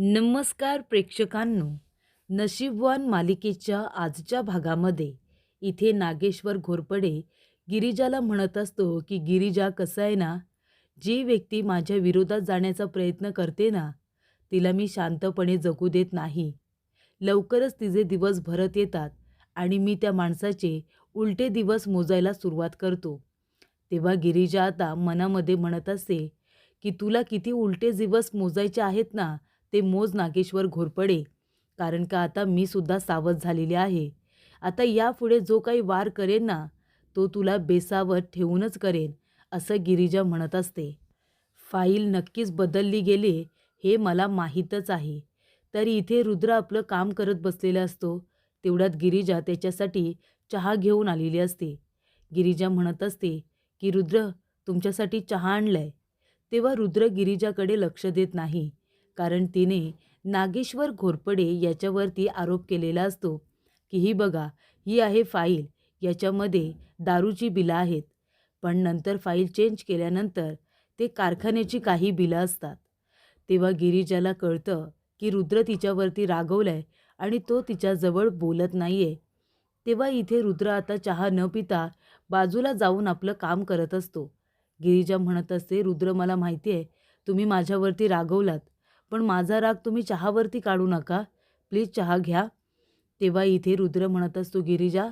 नमस्कार प्रेक्षकांनो. नशीबवान मालिकेच्या आजच्या भागामध्ये इथे नागेश्वर घोरपडे गिरिजाला म्हणत असतो की गिरिजा, कसं आहे ना, जी व्यक्ती माझ्या विरोधात जाण्याचा प्रयत्न करते ना, तिला मी शांतपणे जगू देत नाही. लवकरच तिचे दिवस भरत येतात आणि मी त्या माणसाचे उलटे दिवस मोजायला सुरुवात करतो. तेव्हा गिरिजा आता मनामध्ये म्हणत असते की तुला किती उलटे दिवस मोजायचे आहेत ना, ते मोज नागेश्वर घोरपडे. कारण का आता मी सुद्धा सावध झालेली आहे. आता यापुढे जो काही वार करेन ना, तो तुला बेसावध ठेवूनच करेन, असं गिरिजा म्हणत असते. फाईल नक्कीच बदलली गेली हे मला माहीतच आहे. तरी इथे रुद्र आपलं काम करत बसलेला असतो. तेवढ्यात गिरिजा त्याच्यासाठी चहा घेऊन आलेली असते. गिरिजा म्हणत असते की रुद्र, तुमच्यासाठी चहा आणलाय. तेव्हा रुद्र गिरिजाकडे लक्ष देत नाही. कारण तिने नागेश्वर घोरपडे याच्यावरती आरोप केलेला असतो की ही बघा, ही आहे फाईल, याच्यामध्ये दारूची बिलं आहेत. पण नंतर फाईल चेंज केल्यानंतर ते कारखान्याची काही बिलं असतात. तेव्हा गिरिजाला कळतं की रुद्र तिच्यावरती रागवलाय आणि तो तिच्याजवळ बोलत नाहीये. तेव्हा इथे रुद्र आता चहा न पिता बाजूला जाऊन आपलं काम करत असतो. गिरिजा म्हणत असते, रुद्र, मला माहिती आहे तुम्ही माझ्यावरती रागवलात, पण माझा राग तुम्ही चहावरती काढू नका. प्लीज चहा घ्या. तेव्हा इथे रुद्र म्हणत असतो, गिरिजा,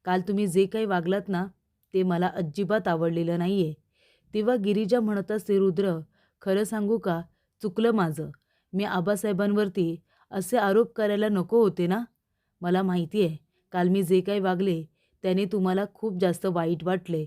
काल तुम्ही जे काही वागलात ना, ते मला अजिबात आवडलेलं नाही आहे. तेव्हा गिरिजा म्हणत असते, रुद्र, खरं सांगू का, चुकलं माझं. मी आबासाहेबांवरती असे आरोप करायला नको होते ना. मला माहिती आहे काल मी जे काही वागले त्याने तुम्हाला खूप जास्त वाईट वाटले.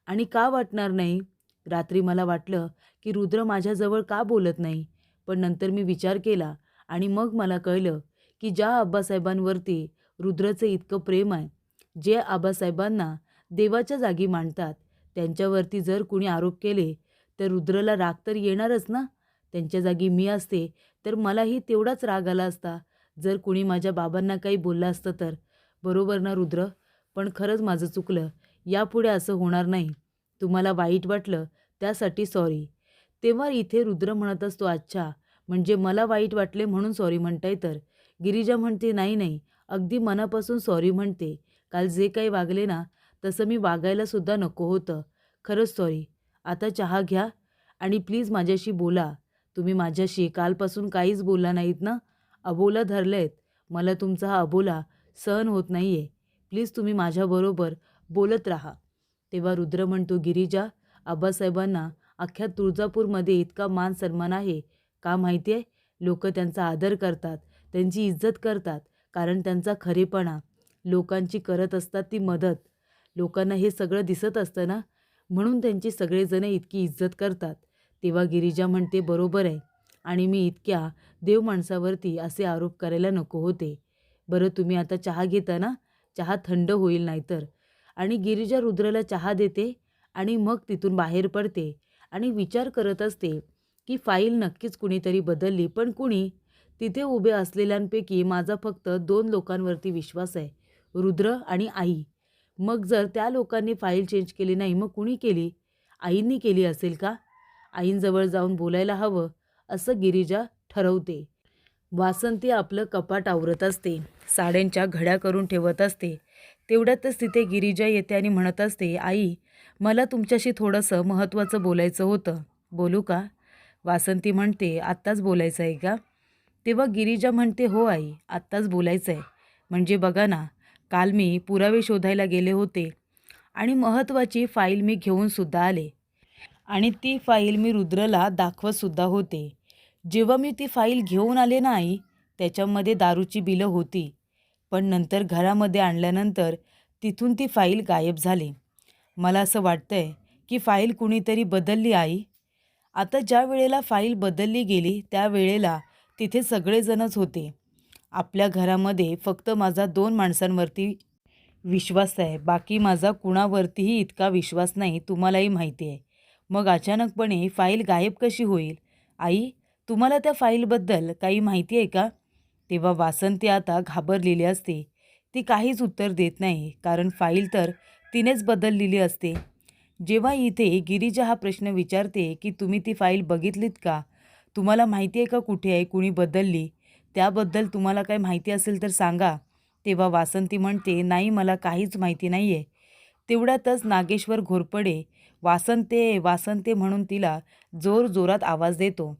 आणि का वाटणार नाही. रात्री मला वाटलं की रुद्र माझ्याजवळ का बोलत नाही. पण नंतर मी विचार केला आणि मग मला कळलं की ज्या आबासाहेबांवरती रुद्रचं इतकं प्रेम आहे, जे आबासाहेबांना देवाच्या जागी मांडतात, त्यांच्यावरती जर कुणी आरोप केले तर रुद्रला राग तर येणारच ना. त्यांच्या जागी मी असते तर मलाही तेवढाच राग आला असता जर कुणी माझ्या बाबांना काही बोललं असतं तर. बरोबर ना रुद्र. पण खरंच माझं चुकलं. यापुढे असं होणार नाही. तुम्हाला वाईट वाटलं त्यासाठी सॉरी. तेव्हा इथे रुद्र म्हणत असतो, अच्छा, म्हणजे मला वाईट वाटले म्हणून सॉरी म्हणताय तर. गिरिजा म्हणते, नाही नाही, अगदी मनापासून सॉरी म्हणते. काल जे काही वागले ना, तसं मी वागायला सुद्धा नको होतं. खरंच सॉरी. आता चहा घ्या आणि प्लीज माझ्याशी बोला. तुम्ही माझ्याशी कालपासून काहीच बोलला नाहीत ना. अबोला धरलेत. मला तुमचा हा अबोला सहन होत नाही आहे. प्लीज तुम्ही माझ्याबरोबर बोलत राहा. तेव्हा रुद्र म्हणतो, गिरिजा, आबासाहेबांना अख्ख्या तुळजापूरमध्ये इतका मान सन्मान आहे. का माहिती आहे? लोक त्यांचा आदर करतात, त्यांची इज्जत करतात. कारण त्यांचा खरेपणा, लोकांची करत असतात ती मदत. लोकांना हे सगळं दिसत असतं ना, म्हणून त्यांची सगळेजण इतकी इज्जत करतात. तेव्हा गिरिजा म्हणते, बरोबर आहे. आणि मी इतक्या देव माणसावरती असे आरोप करायला नको होते. बरं, तुम्ही आता चहा घेता ना? चहा थंड होईल नाहीतर. आणि गिरिजा रुद्रला चहा देते आणि मग तिथून बाहेर पडते आणि विचार करत असते की फाईल नक्कीच कुणीतरी बदलली, पण कुणी? तिथे उभे असलेल्यांपैकी माझा फक्त 2 लोकांवरती विश्वास आहे, रुद्र आणि आई. मग जर त्या लोकांनी फाईल चेंज केली नाही, मग कुणी केली? आईंनी केली असेल का? आईंजवळ जाऊन बोलायला हवं, असं गिरिजा ठरवते. वासंती आपलं कपाट आवरत असते, साड्यांच्या घड्या करून ठेवत असते. तेवढ्यातच तिथे गिरिजा येते आणि म्हणत असते, आई, मला तुमच्याशी थोडंसं महत्त्वाचं बोलायचं होतं. बोलू का? वासंती म्हणते, आत्ताच बोलायचं आहे का? तेव्हा गिरिजा म्हणते, हो आई, आत्ताच बोलायचं आहे. म्हणजे बघा ना, काल मी पुरावे शोधायला गेले होते आणि महत्त्वाची फाईल मी घेऊनसुद्धा आले. आणि ती फाईल मी रुद्रला दाखवतसुद्धा होते. जेव्हा मी ती फाईल घेऊन आले ना आई, त्याच्यामध्ये दारूची बिलं होती. पण नंतर घरामध्ये आणल्यानंतर तिथून ती फाईल गायब झाली. मला असं वाटतंय की फाईल कुणीतरी बदलली आई. आता ज्या वेळेला फाईल बदलली गेली त्यावेळेला तिथे सगळेजणच होते. आपल्या घरामध्ये फक्त माझा 2 माणसांवरती विश्वास आहे. बाकी माझा कुणावरतीही इतका विश्वास नाही, तुम्हालाही माहिती आहे. मग अचानकपणे फाईल गायब कशी होईल? आई, तुम्हाला त्या फाईलबद्दल काही माहिती आहे का? तेव्हा वासंती आता घाबरलेली असते. ती काहीच उत्तर देत नाही, कारण फाईल तर तिनेच बदललेली असते. जेव्हा इथे गिरिजा हा प्रश्न विचारते की तुम्ही ती फाईल बघितलीत का? तुम्हाला माहिती आहे का कुठे आहे, कुणी बदलली? त्याबद्दल तुम्हाला काही माहिती असेल तर सांगा. तेव्हा वासंती म्हणते, नाही मला काहीच माहिती नाही आहे. तेवढ्यातच नागेश्वर घोरपडे वासंते वासंते म्हणून तिला जोरजोरात आवाज देतो.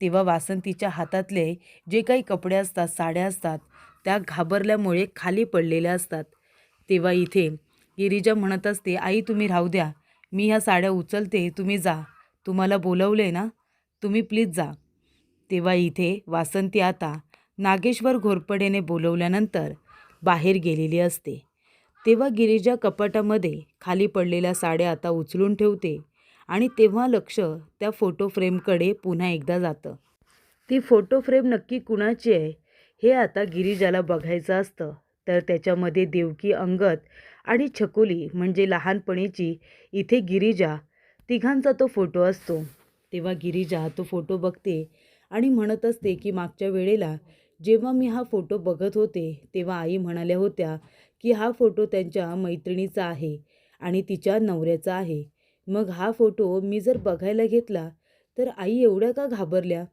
तेव्हा वासंतीच्या हातातले जे काही कपडे असतात, साड्या असतात, त्या घाबरल्यामुळे खाली पडलेल्या असतात. तेव्हा इथे गिरिजा म्हणत असते, आई तुम्ही राहू द्या, मी ह्या साड्या उचलते, तुम्ही जा. तुम्हाला बोलवले ना, तुम्ही प्लीज जा. तेव्हा इथे वासंती आता नागेश्वर घोरपडेने बोलवल्यानंतर बाहेर गेलेली असते. तेव्हा गिरिजा कपाटामध्ये खाली पडलेल्या साड्या आता उचलून ठेवते आणि तेव्हा लक्ष त्या फोटो फ्रेमकडे पुन्हा एकदा जातं. ती फोटो फ्रेम नक्की कुणाची आहे हे आता गिरिजाला बघायचं असतं. तर त्याच्यामध्ये देवकी, अंगद आणि छकुली म्हणजे लहानपणीची इथे गिरिजा तिघांचा तो फोटो असतो. तेव्हा गिरिजा तो फोटो बघते आणि म्हणत असते की मागच्या वेळेला जेव्हा मी हा फोटो बघत होते तेव्हा आई म्हणाल्या होत्या की हा फोटो त्यांच्या मैत्रिणीचा आहे आणि तिच्या नवऱ्याचा आहे. मग हा फोटो मी जर बघायला घेतला तर आई एवढ्या का घाबरल्या?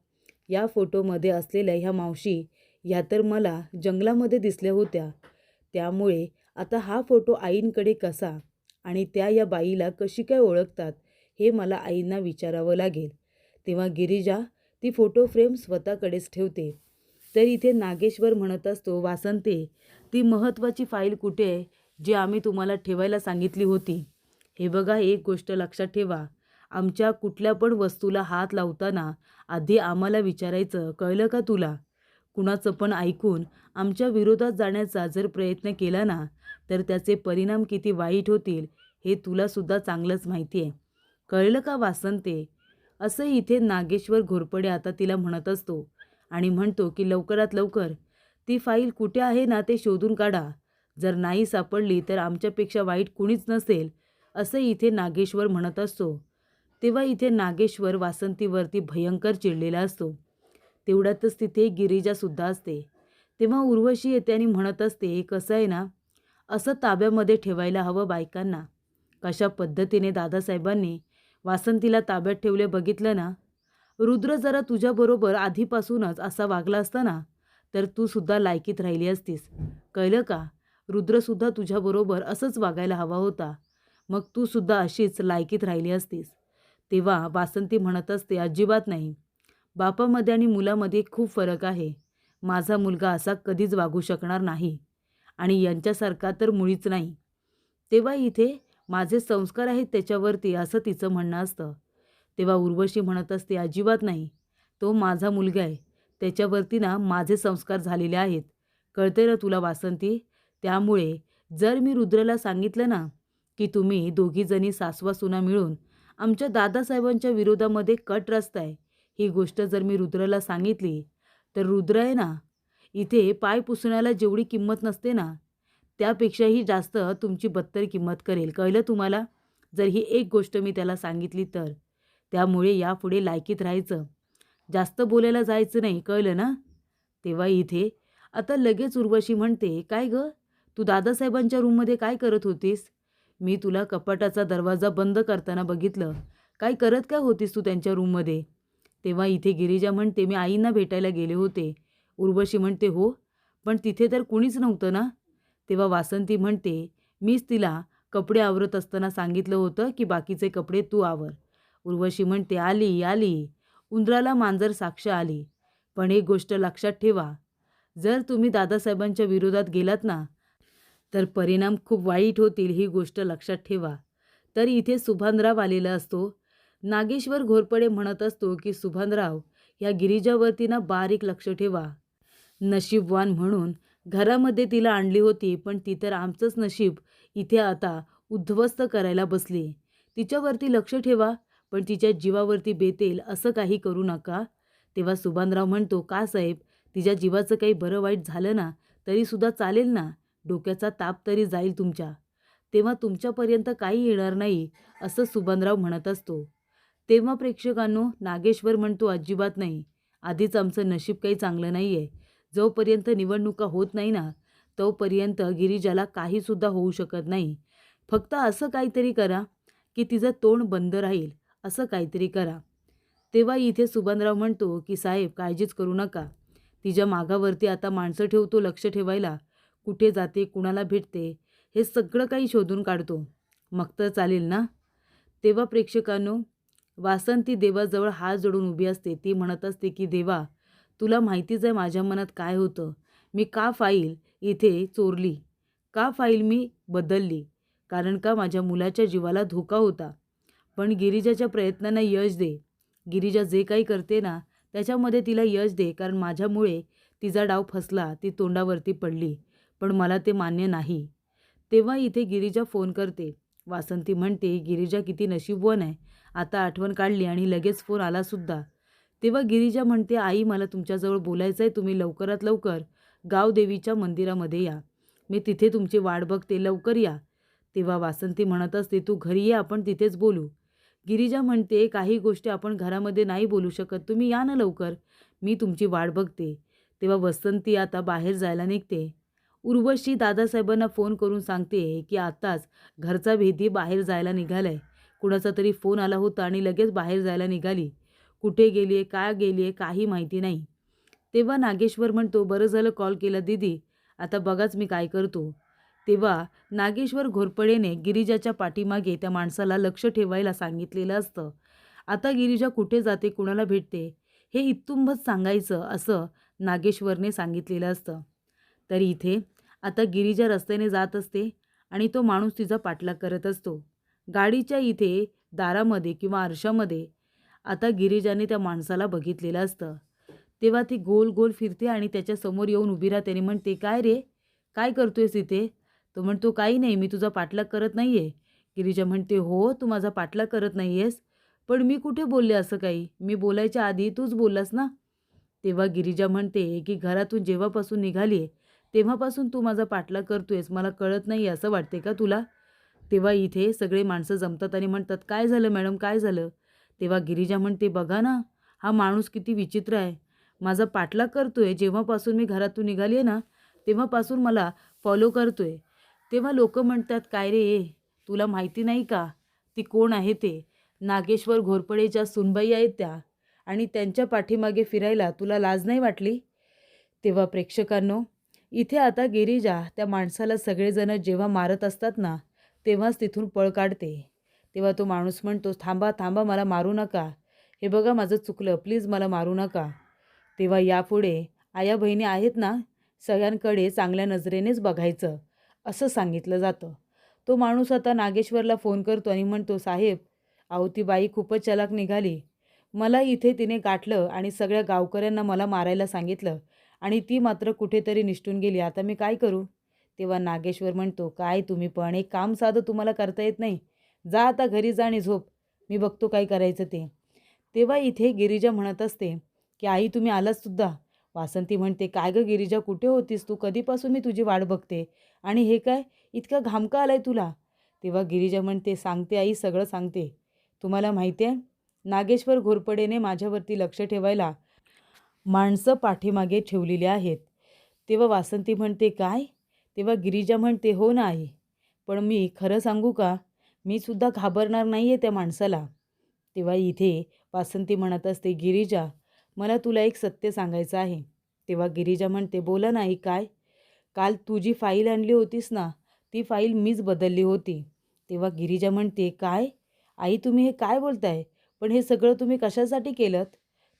या फोटोमध्ये असलेल्या ह्या मावशी ह्या तर मला जंगलामध्ये दिसल्या होत्या. त्यामुळे आता हा फोटो आईंकडे कसा आणि त्या या बाईला कशी काय ओळखतात हे मला आईंना विचारावं लागेल. तेव्हा गिरिजा ती फोटो फ्रेम स्वतःकडेच ठेवते. तर इथे नागेश्वर म्हणत असतो, वासंते ती महत्त्वाची फाईल कुठे आहे जी आम्ही तुम्हाला ठेवायला सांगितली होती? हे बघा, एक गोष्ट लक्षात ठेवा, आमच्या कुठल्या पण वस्तूला हात लावताना आधी आम्हाला विचारायचं, कळलं का तुला? कुणाचं पण ऐकून आमच्या विरोधात जाण्याचा जर प्रयत्न केला ना तर त्याचे परिणाम किती वाईट होतील हे तुलासुद्धा चांगलंच माहिती आहे. कळलं का वासंते? असं इथे नागेश्वर घोरपडे आता तिला म्हणत असतो आणि म्हणतो की लवकरात लवकर ती फाईल कुठे आहे ना ते शोधून काढा. जर नाही सापडली तर आमच्यापेक्षा वाईट कुणीच नसेल, असं इथे नागेश्वर म्हणत असतो. तेव्हा इथे नागेश्वर वासंतीवरती भयंकर चिडलेला असतो. तेवढ्यातच तिथे गिरिजासुद्धा असते. तेव्हा उर्वशी येते आणि म्हणत असते, कसं आहे ना, असं ताब्यामध्ये ठेवायला हवं बायकांना. कशा पद्धतीने दादासाहेबांनी वासंतीला ताब्यात ठेवले बघितलं ना? रुद्र जरा तुझ्याबरोबर आधीपासूनच असा वागला असता ना, तर तू सुद्धा लायकीत राहिली असतीस. कळलं का? रुद्रसुद्धा तुझ्याबरोबर असंच वागायला हवा होता. मग तू सुद्धा अशीच लायकीत राहिली असतीस. तेव्हा वासंती म्हणत असते, अजिबात नाही. बापामध्ये आणि मुलामध्ये खूप फरक आहे. माझा मुलगा असा कधीच वागू शकणार नाही आणि यांच्यासारखा तर मुळीच नाही. तेव्हा इथे माझे संस्कार आहेत त्याच्यावरती, असं तिचं म्हणणं असतं. तेव्हा उर्वशी म्हणत असते, अजिबात नाही. तो माझा मुलगा आहे. त्याच्यावरती ना माझे संस्कार झालेले आहेत. कळते ना तुला वासंती? त्यामुळे जर मी रुद्रला सांगितलं ना, की तुम्ही दोघीजणी सासवा-सुना मिळून आमच्या दादासाहेबांच्या विरोधामध्ये कट रचताय, ही गोष्ट जर मी रुद्रला सांगितली, तर रुद्र आहे ना, इथे पाय पुसण्याला जेवढी किंमत नसते ना, त्यापेक्षाही जास्त तुमची बत्तर किंमत करेल. कळलं तुम्हाला? जर ही एक गोष्ट मी त्याला सांगितली तर. त्यामुळे यापुढे लायकीत राहायचं. जास्त बोलायला जायचं नाही. कळलं ना? तेव्हा इथे आता लगेच उर्वशी म्हणते, काय गं? तू दादासाहेबांच्या रूममध्ये काय करत होतीस? मी तुला कपाटाचा दरवाजा बंद करताना बघितलं. काय करत काय होतीस तू त्यांच्या रूममध्ये? तेव्हा इथे गिरिजा म्हणते, मी आईंना भेटायला गेले होते. उर्वशी म्हणते, हो, पण तिथे तर कुणीच नव्हतं ना? तेव्हा वासंती म्हणते, मीच तिला कपडे आवरत असताना सांगितलं होतं की बाकीचे कपडे तू आवर. उर्वशी म्हणते, आली आली, उंदराला मांजर साक्ष आली. पण एक गोष्ट लक्षात ठेवा, जर तुम्ही दादासाहेबांच्या विरोधात गेलात ना तर परिणाम खूप वाईट होतील, ही गोष्ट लक्षात ठेवा. तर इथे सुभानराव आलेला असतो. नागेश्वर घोरपडे म्हणत असतो की सुभानराव, ह्या गिरिजावरती ना बारीक लक्ष ठेवा. नशीबवान म्हणून घरामध्ये तिला आणली होती, पण ती तर आमचंच नशीब इथे आता उद्ध्वस्त करायला बसली. तिच्यावरती लक्ष ठेवा, पण तिच्या जीवावरती बेतेल असं काही करू नका. तेव्हा सुभानराव म्हणतो, का साहेब, तिच्या जीवाचं काही बरं वाईट झालं ना तरीसुद्धा चालेल ना, डोक्याचा ताप तरी जाईल तुमच्या. तेव्हा तुमच्यापर्यंत काही येणार नाही, असं सुभानराव म्हणत असतो. तेव्हा प्रेक्षकांनो, नागेश्वर म्हणतो, अजिबात नाही. आधीच आमचं नशीब काही चांगलं नाही आहे. जोपर्यंत निवडणुका होत नाही ना, तोपर्यंत गिरिजाला काहीसुद्धा होऊ शकत नाही. फक्त असं काहीतरी करा की तिचं तोंड बंद राहील, असं काहीतरी करा. तेव्हा इथे सुभानराव म्हणतो की साहेब काळजीच करू नका. तिच्या मागावरती आता माणसं ठेवतो लक्ष ठेवायला. कुठे जाते, कुणाला भेटते, हे सगळं काही शोधून काढतो. मग तर चालेल ना? तेव्हा प्रेक्षकांनो, वासंती देवाजवळ हात जोडून उभी असते. ती म्हणत असते की देवा, तुला माहितीच आहे माझ्या मनात काय होतं. मी का फाईल इथे चोरली, का फाईल मी बदलली, कारण का माझ्या मुलाच्या जीवाला धोका होता. पण गिरिजाच्या प्रयत्नांना यश दे. गिरिजा जे काही करते ना त्याच्यामध्ये तिला यश दे, कारण माझ्यामुळे तिचा डाव फसला, ती तोंडावरती पडली. पण मला ते मान्य नाही. तेव्हा इथे गिरिजा फोन करते. वासंती म्हणते गिरिजा किती नशीबवान आहे, आता आठवण काढली आणि लगेच फोन आला सुद्धा. तेव्हा गिरिजा म्हणते आई मला तुमच्याजवळ बोलायचं आहे, तुम्ही लवकरात लवकर गावदेवीच्या मंदिरामध्ये या. मी तिथे तुमची वाट बघते, लवकर या. तेव्हा वासंती म्हणत असते तू घरी ये, आपण तिथेच बोलू. गिरिजा म्हणते काही गोष्टी आपण घरामध्ये नाही बोलू शकत, तुम्ही या ना लवकर, मी तुमची वाट बघते. तेव्हा वसंती आता बाहेर जायला निघते. उर्वशी दादासाहेबांना फोन करून सांगते की आत्ताच घरचा भेदी बाहेर जायला निघालाय. कुणाचा तरी फोन आला होता आणि लगेच बाहेर जायला निघाली. कुठे गेली आहे, काय गेली आहे, काही माहिती नाही. तेव्हा नागेश्वर म्हणतो बरं झालं कॉल केला दीदी, आता बघाच मी काय करतो. तेव्हा नागेश्वर घोरपडेने गिरिजाच्या पाठीमागे त्या माणसाला लक्ष ठेवायला सांगितलेलं असतं. आता गिरिजा कुठे जाते, कुणाला भेटते, हे इत्तुंबच सांगायचं असं नागेश्वरने सांगितलेलं असतं. तर इथे आता गिरिजा रस्त्याने जात असते आणि तो माणूस तिचा पाठलाग करत असतो. गाडीच्या इथे दारामध्ये किंवा आरशामध्ये आता गिरिजाने त्या माणसाला बघितलेलं असतं. तेव्हा ती गोल गोल फिरते आणि त्याच्यासमोर येऊन उभी राहते आणि म्हणते काय रे, काय करतोयस इथे? तो म्हणतो काही नाही, मी तुझा पाठलाग करत नाही आहे. गिरिजा म्हणते हो, तू माझा पाठलाग करत नाही आहेस, पण मी कुठे बोलले असं काही, मी बोलायच्या आधी तूच बोललास ना. तेव्हा गिरिजा म्हणते की घरातून जेव्हापासून निघाली आहे तेव्हापासून तू माझा पाठलाग करतोयस, मला कळत नाही असं वाटते का तुला? तेव्हा इथे सगळे माणसं जमतात आणि म्हणतात काय झालं मॅडम, काय झालं? तेव्हा गिरिजा म्हणते बघा ना, हा माणूस किती विचित्र आहे, माझा पाठलाग करतोय, जेव्हापासून मी घरातून निघाली आहे ना तेव्हापासून मला फॉलो करतोय. तेव्हा लोक म्हणतात काय रे, तुला माहिती नाही का ती कोण आहे ते? नागेश्वर घोरपडेच्या सुनबाई आहेत त्या, आणि त्यांच्या पाठीमागे फिरायला तुला लाज नाही वाटली? तेव्हा प्रेक्षकांनो, इथे आता गिरिजा त्या माणसाला सगळेजण जेव्हा मारत असतात ना तेव्हाच तिथून पळ काढते. तेव्हा तो माणूस म्हणतो थांबा थांबा, मला मारू नका, हे बघा माझं चुकलं, प्लीज मला मारू नका. तेव्हा यापुढे आया बहिणी आहेत ना, सगळ्यांकडे चांगल्या नजरेनेच बघायचं असं सांगितलं जातं. तो माणूस आता नागेश्वरला फोन करतो आणि म्हणतो साहेब, अहो ती बाई खूपच चलाक निघाली, मला इथे तिने गाठलं आणि सगळ्या गावकऱ्यांना मला मारायला सांगितलं आणि ती मात्र कुठेतरी निसटून गेली, आता मी काय करू? तेव्हा नागेश्वर म्हणतो काय तुम्ही पण, एक काम साधं तुम्हाला करता येत नाही? जा आता घरी जा आणि झोप, मी बघतो काय करायचं ते. तेव्हा इथे गिरिजा म्हणत असते की आई तुम्ही आलात सुद्धा. वासंती म्हणते काय गं गिरिजा, कुठे होतीस तू, कधीपासून मी तुझी वाट बघते, आणि हे काय इतका घाम का आलाय तुला? तेव्हा गिरिजा म्हणते सांगते आई, सगळं सांगते. तुम्हाला माहिती आहे नागेश्वर घोरपडेने माझ्यावरती लक्ष ठेवायला माणसं पाठीमागे ठेवलेली आहेत. तेव्हा वासंती म्हणते काय? तेव्हा गिरिजा म्हणते हो ना आई, पण मी खरं सांगू का, मी सुद्धा घाबरणार नाही आहे त्या माणसाला. तेव्हा इथे वासंती म्हणत असते गिरिजा, मला तुला एक सत्य सांगायचं आहे. तेव्हा गिरिजा म्हणते बोला नाही काय? काल तू जी फाईल आणली होतीस ना, ती फाईल मीच बदलली होती. तेव्हा गिरिजा म्हणते काय? आई तुम्ही हे काय बोलताय, पण हे सगळं तुम्ही कशासाठी केलं?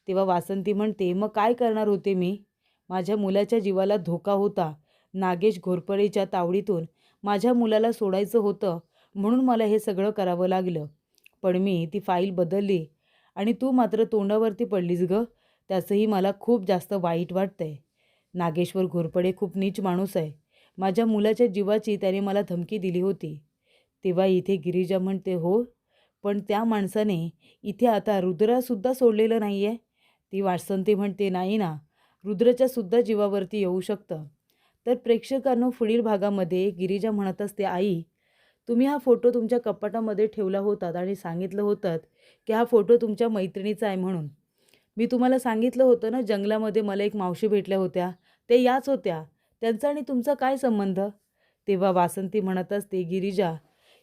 तेव्हा वासंती म्हणते मग काय करणार होते मी, माझ्या मुलाच्या जीवाला धोका होता, नागेश घोरपडेच्या तावडीतून माझ्या मुलाला सोडायचं होतं, म्हणून मला हे सगळं करावं लागलं. पण मी ती फाईल बदलली आणि तू मात्र तोंडावरती पडलीस गं, त्याचंही मला खूप जास्त वाईट वाटतंय. नागेश्वर घोरपडे खूप नीच माणूस आहे, माझ्या मुलाच्या जीवाची त्याने मला धमकी दिली होती. तेव्हा इथे गिरिजा म्हणते हो, पण त्या माणसाने इथे आता रुद्रासुद्धा सोडलेलं नाही आहे. ती वासंती म्हणते नाही ना, रुद्रच्या सुद्धा जीवावरती येऊ शकतं. तर प्रेक्षकांनो, पुढील भागामध्ये गिरिजा म्हणत असते आई, तुम्ही हा फोटो तुमच्या कपाटामध्ये ठेवला होतात आणि सांगितलं होतं की हा फोटो तुमच्या मैत्रिणीचा आहे म्हणून. मी तुम्हाला सांगितलं होतं ना, जंगलामध्ये मला एक मावशी भेटल्या होत्या, ते याच होत्या, त्यांचा आणि तुमचा काय संबंध? तेव्हा वासंती म्हणत असते गिरिजा,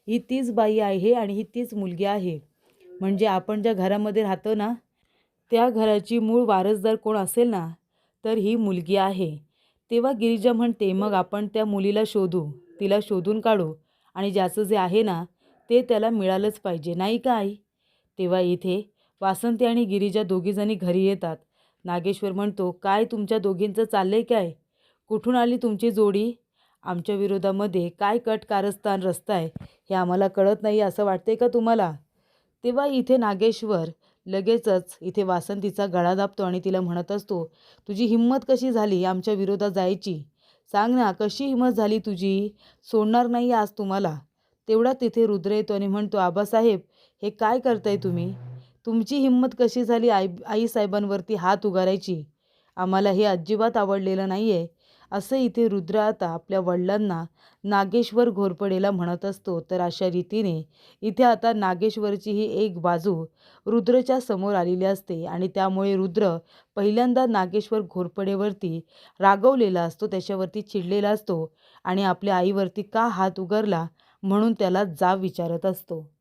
ही तीच बाई आहे आणि ही तीच मुलगी आहे, म्हणजे आपण ज्या घरामध्ये राहतो ना त्या घराची मूळ वारसदार कोण असेल ना, तर ही मुलगी आहे. तेव्हा गिरिजा म्हणते, मग आपण त्या मुलीला शोधू, तिला शोधून काढू आणि ज्याचं जे आहे ना, ते त्याला मिळालंच पाहिजे, नाही का आई? तेव्हा इथे वासंती आणि गिरिजा दोघीजणी घरी येतात. नागेश्वर म्हणतो, काय तुमच्या दोघींचं चाललंय काय? कुठून आली तुमची जोडी? आमच्या विरोधामध्ये काय कट कारस्थान रचताय हे आम्हाला कळत नाही असं वाटतंय का तुम्हाला? तेव्हा इथे नागेश्वर लगेचच इथे वासंतीचा गळा दाबतो आणि तिला म्हणत असतो, तुझी हिंमत कशी झाली आमच्या विरोधात जायची? सांग ना, कशी हिंमत झाली तुझी? सोडणार नाही आज तुम्हाला. तेवढ्यात तिथे रुद्र येतो आणि म्हणतो, आबासाहेब हे काय करताय तुम्ही? तुमची हिंमत कशी झाली आईसाहेबांवरती हात उगारायची? आम्हाला हे अजिबात आवडलेलं नाही आहे. असं इथे रुद्र आता आपल्या वडिलांना नागेश्वर घोरपडेला म्हणत असतो. तर अशा रीतीने इथे आता नागेश्वरची ही एक बाजू रुद्रच्या समोर आलेली असते आणि त्यामुळे रुद्र पहिल्यांदा नागेश्वर घोरपडेवरती रागवलेला असतो, त्याच्यावरती चिडलेला असतो आणि आपल्या आईवरती का हात उगारला म्हणून त्याला जाब विचारत असतो.